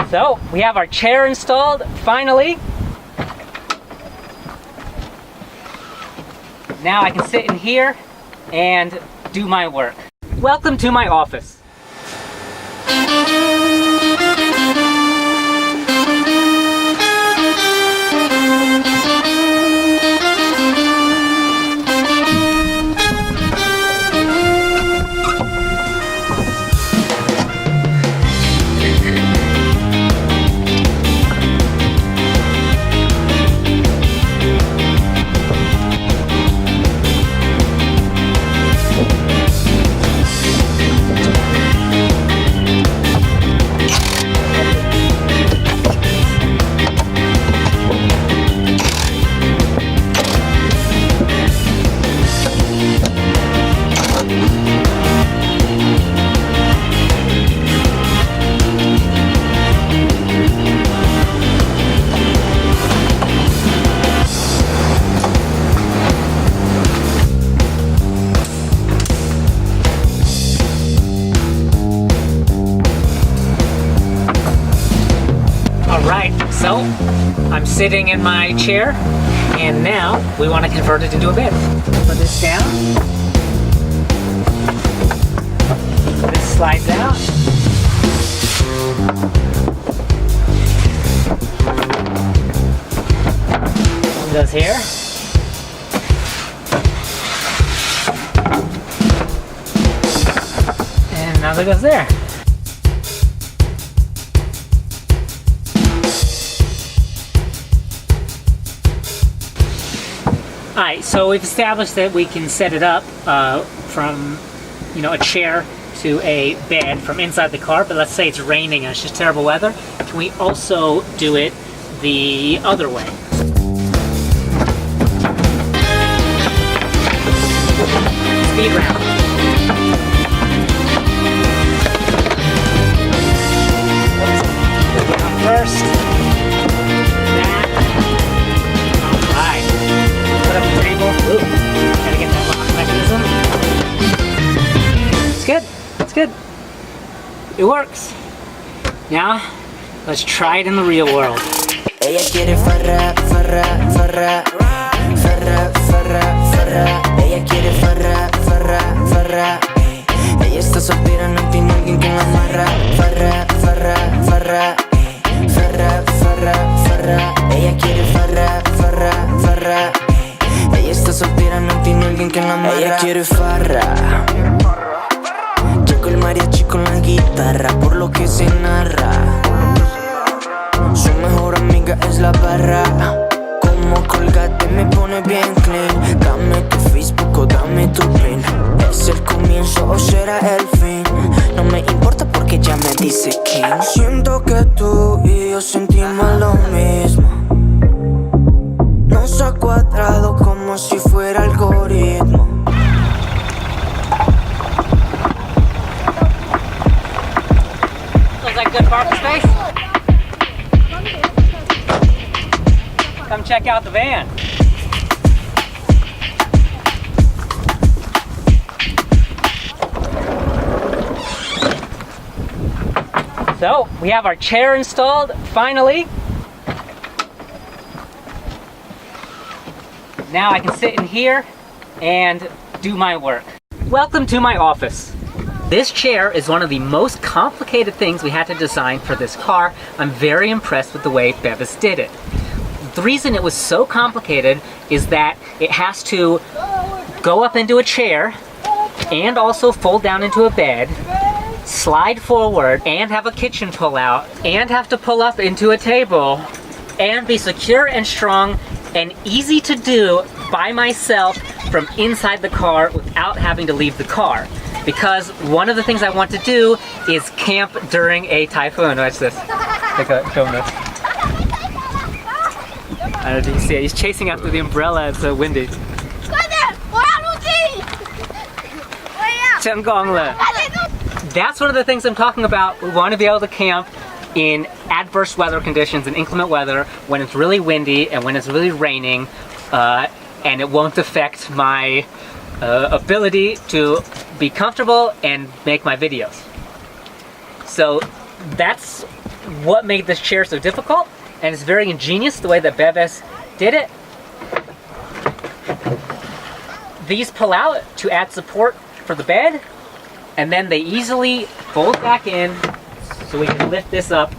So we have our chair installed, finally. Now I can sit in here and do my work. Welcome to my office. So, I'm sitting in my chair, and now we want to convert it into a bed. Put this down. This slides out. One goes here. And another goes there. Alright, so we've established that we can set it up from, a chair to a bed from inside the car, but let's say it's raining and it's just terrible weather. Can we also do it the other way? Speed round. First. Ooh, gotta get that lock mechanism. It's good. It's good. It works. Now, let's try it in the real world. Ella quiere farra, farra, farra, farra, farra, farra. Ella quiere farra, farra, farra. Ella está soltera, no tiene alguien que la amarra. Farra, farra, farra, farra, farra, farra. Ella quiere farra, farra, farra. Ella está soltera, no tiene alguien que la amarra. Ella quiere farra. Toco el mariachi con la guitarra, por lo que se narra. Su mejor amiga es la barra. Como Colgate me pone bien clean. Dame tu Facebook o dame tu pin. ¿Es el comienzo o será el fin? No me importa porque ya me dice quién. Siento que tú y yo sentimos lo mismo. Nos ha cuadrado como si fuera algoritmo. Looks like good parking space. Come check out the van. So, we have our chair installed, finally. Now I can sit in here and do my work. Welcome to my office. This chair is one of the most complicated things we had to design for this car. I'm very impressed with the way Bevis did it. The reason it was so complicated is that it has to go up into a chair and also fold down into a bed, slide forward, and have a kitchen pull out, and have to pull up into a table, and be secure and strong and easy to do by myself from inside the car without having to leave the car. Because one of the things I want to do is camp during a typhoon. Watch this. Show him this. I don't know if you can see it. He's chasing after the umbrella. It's so windy. That's one of the things I'm talking about. We want to be able to camp in adverse weather conditions and inclement weather when it's really windy and when it's really raining, and it won't affect my ability to be comfortable and make my videos. So that's what made this chair so difficult, and it's very ingenious the way that Bebes did it. These pull out to add support for the bed, and then they easily fold back in so we can lift this up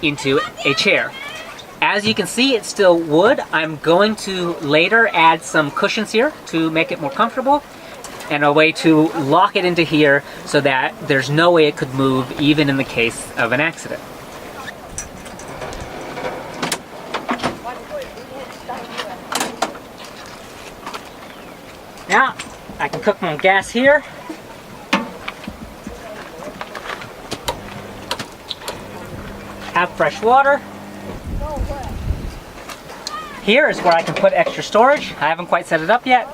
into a chair. As you can see, it's still wood. I'm going to later add some cushions here to make it more comfortable, and a way to lock it into here so that there's no way it could move even in the case of an accident. Now, I can cook my gas here. Have fresh water. Here is where I can put extra storage. I haven't quite set it up yet.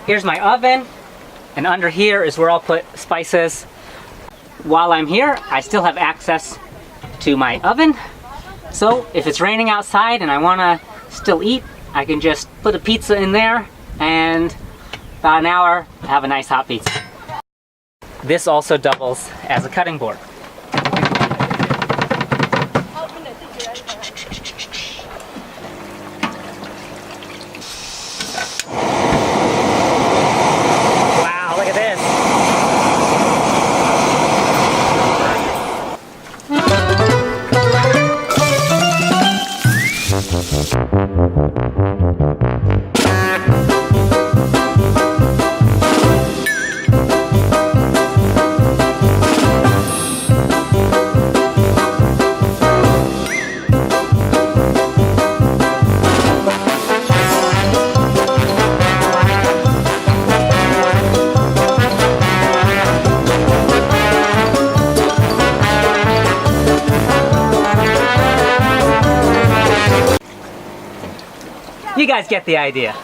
Here's my oven, and under here is where I'll put spices. While I'm here, I still have access to my oven. So if it's raining outside and I want to still eat, I can just put a pizza in there, and about an hour, have a nice hot pizza. This also doubles as a cutting board. Wow, look at this. You guys get the idea.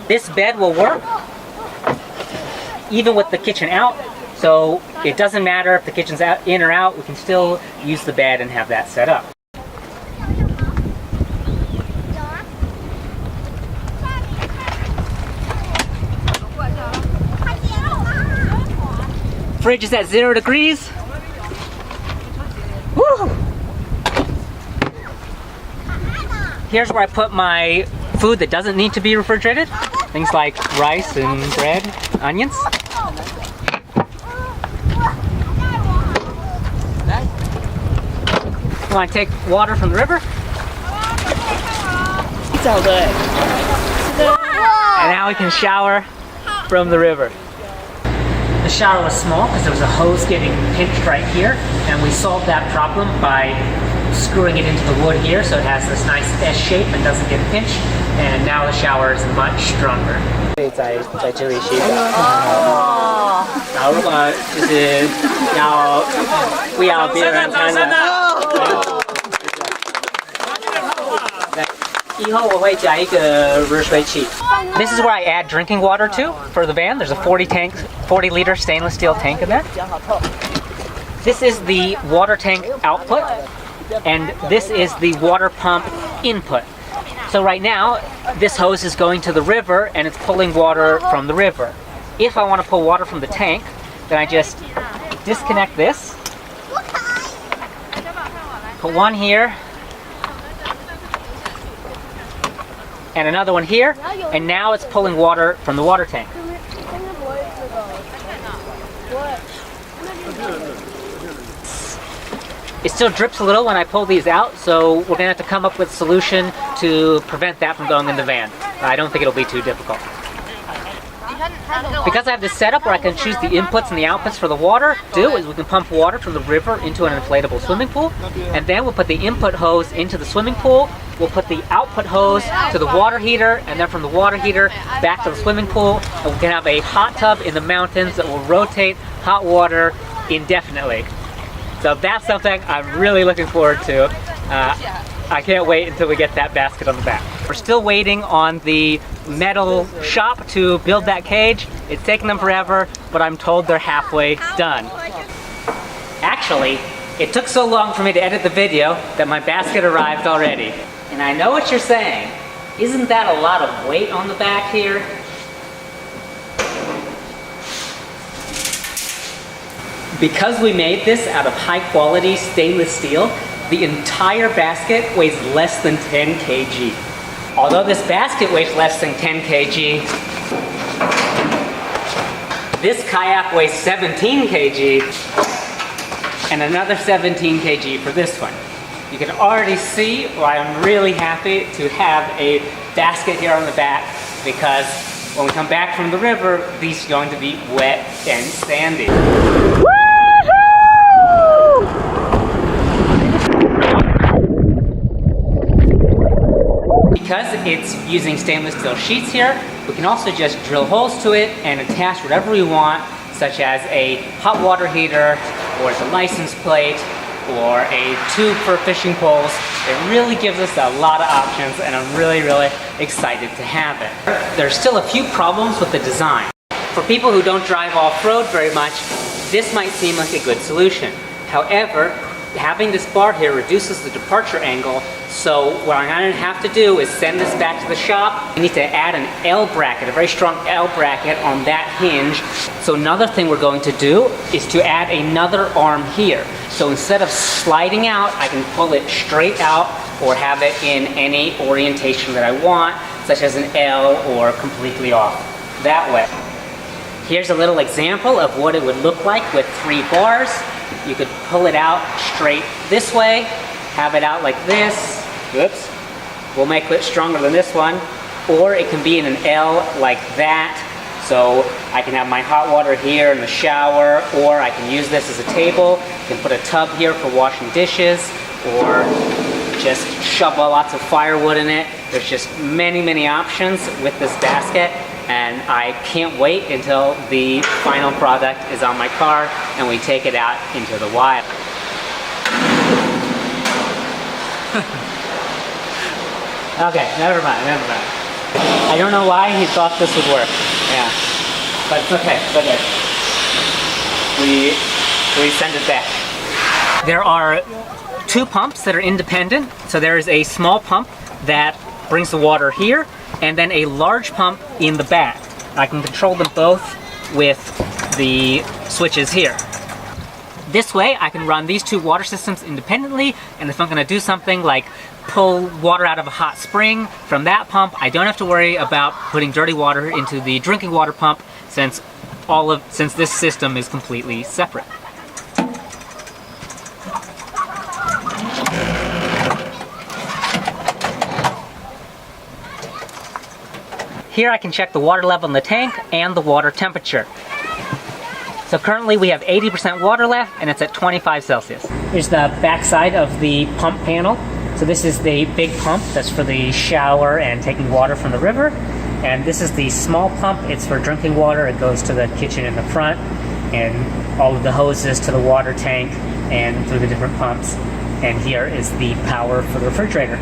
This bed will work even with the kitchen out, so it doesn't matter if the kitchen's out, in or out, we can still use the bed and have that set up. Fridge is at 0 degrees. Woo! Here's where I put my food that doesn't need to be refrigerated. Things like rice and bread, onions. You want to take water from the river? And now we can shower from the river. The shower was small because there was a hose getting pinched right here, and we solved that problem by screwing it into the wood here so it has this nice S shape and doesn't get pinched, and now the shower is much stronger. 在这里洗澡。然后如果就是要不要别人看的，以后我会加一个热水器。This is where I add drinking water to for the van. There's a 40-liter stainless steel tank in there. This is the water tank output, and this is the water pump input. So right now, this hose is going to the river and it's pulling water from the river. If I want to pull water from the tank, then I just disconnect this, put one here, and another one here, and now it's pulling water from the water tank. It still drips a little when I pull these out, so we're gonna have to come up with a solution to prevent that from going in the van. I don't think it'll be too difficult. Because I have this setup where I can choose the inputs and the outputs for the water, we can pump water from the river into an inflatable swimming pool, and then we'll put the input hose into the swimming pool, we'll put the output hose to the water heater, and then from the water heater back to the swimming pool, and we can have a hot tub in the mountains that will rotate hot water indefinitely. So that's something I'm really looking forward to. I can't wait until we get that basket on the back. We're still waiting on the metal shop to build that cage. It's taking them forever, but I'm told they're halfway done. Actually, it took so long for me to edit the video that my basket arrived already. And I know what you're saying. Isn't that a lot of weight on the back here? Because we made this out of high quality stainless steel, the entire basket weighs less than 10 kg. Although this basket weighs less than 10 kg, this kayak weighs 17 kg and another 17 kg for this one. You can already see why I'm really happy to have a basket here on the back, because when we come back from the river, these are going to be wet and sandy. Because it's using stainless steel sheets here, we can also just drill holes to it and attach whatever we want, such as a hot water heater, or as a license plate, or a tube for fishing poles. It really gives us a lot of options, and I'm really excited to have it. There's still a few problems with the design. For people who don't drive off-road very much, this might seem like a good solution. However, having this bar here reduces the departure angle, so what I'm going to have to do is send this back to the shop. I need to add an L bracket, a very strong L bracket on that hinge. So another thing we're going to do is to add another arm here. So instead of sliding out, I can pull it straight out or have it in any orientation that I want, such as an L or completely off that way. Here's a little example of what it would look like with 3 bars. You could pull it out straight this way, have it out like this. Oops. We'll make it stronger than this one. Or it can be in an L like that. So I can have my hot water here in the shower, or I can use this as a table. I can put a tub here for washing dishes, or just shovel lots of firewood in it. There's just many options with this basket, and I can't wait until the final product is on my car and we take it out into the wild. Okay, never mind. I don't know why he thought this would work. Yeah, but it's okay. We send it back. There are 2 pumps that are independent. So there is a small pump that brings the water here, and then a large pump in the back. I can control them both with the switches here. This way I can run these 2 water systems independently, and if I'm going to do something like pull water out of a hot spring from that pump, I don't have to worry about putting dirty water into the drinking water pump, since this system is completely separate. Here I can check the water level in the tank and the water temperature. So currently we have 80% water left, and it's at 25 Celsius. Here's the back side of the pump panel. So this is the big pump that's for the shower and taking water from the river. And this is the small pump. It's for drinking water. It goes to the kitchen in the front, and all of the hoses to the water tank and through the different pumps. And here is the power for the refrigerator.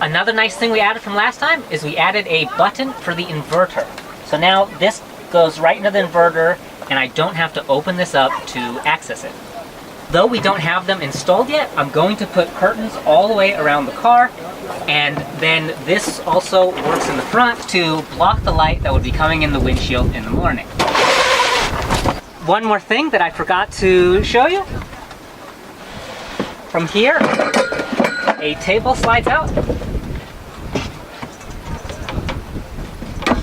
Another nice thing we added from last time is we added a button for the inverter. So now this goes right into the inverter, and I don't have to open this up to access it. Though we don't have them installed yet, I'm going to put curtains all the way around the car, and then this also works in the front to block the light that would be coming in the windshield in the morning. One more thing that I forgot to show you. From here, a table slides out.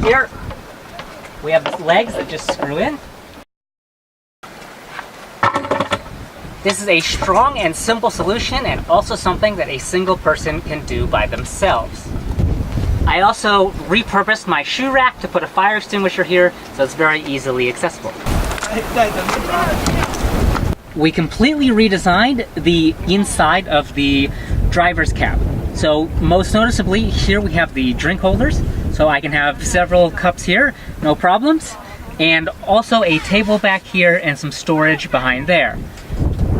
Here, we have legs that just screw in. This is a strong and simple solution, and also something that a single person can do by themselves. I also repurposed my shoe rack to put a fire extinguisher here, so it's very easily accessible. We completely redesigned the inside of the driver's cab. So most noticeably, here we have the drink holders, so I can have several cups here, no problems, and also a table back here and some storage behind there.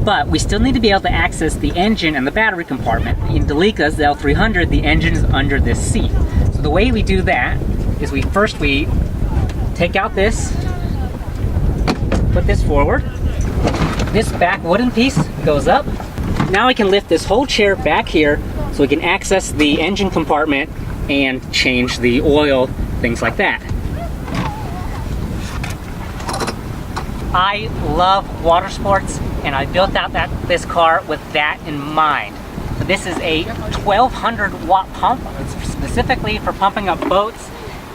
But we still need to be able to access the engine and the battery compartment. In Delica's, the L300, the engine is under this seat. So the way we do that is we take out this, put this forward. This back wooden piece goes up. Now I can lift this whole chair back here so we can access the engine compartment and change the oil, things like that. I love water sports, and I built out this car with that in mind. So this is a 1200 watt pump. It's specifically for pumping up boats,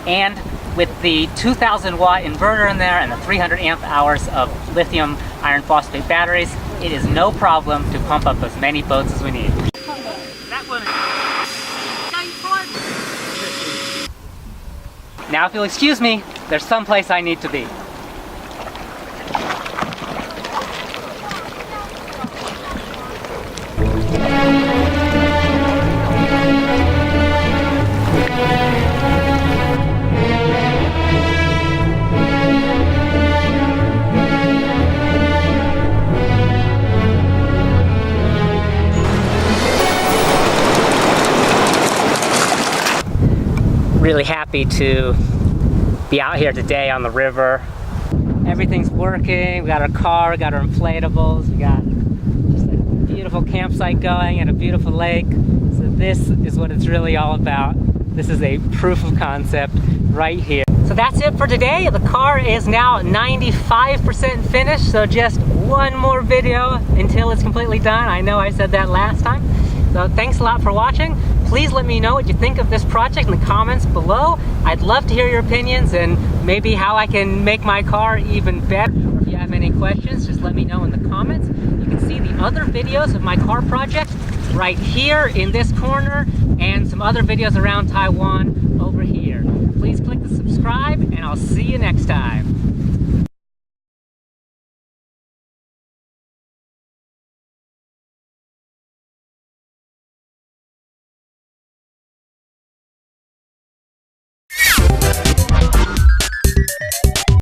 and with the 2000 watt inverter in there and the 300 amp hours of lithium iron phosphate batteries, it is no problem to pump up as many boats as we need. Now if you'll excuse me, there's someplace I need to be. Really happy to be out here today on the river. Everything's working. We got our car, we got our inflatables, we got just a beautiful campsite going and a beautiful lake. So this is what it's really all about. This is a proof of concept right here. So that's it for today. The car is now 95% finished, so just one more video until it's completely done. I know I said that last time. So thanks a lot for watching. Please let me know what you think of this project in the comments below. I'd love to hear your opinions and maybe how I can make my car even better. Or if you have any questions, just let me know in the comments. You can see the other videos of my car project right here in this corner, and some other videos around Taiwan over here. Please click the subscribe, and I'll see you next time.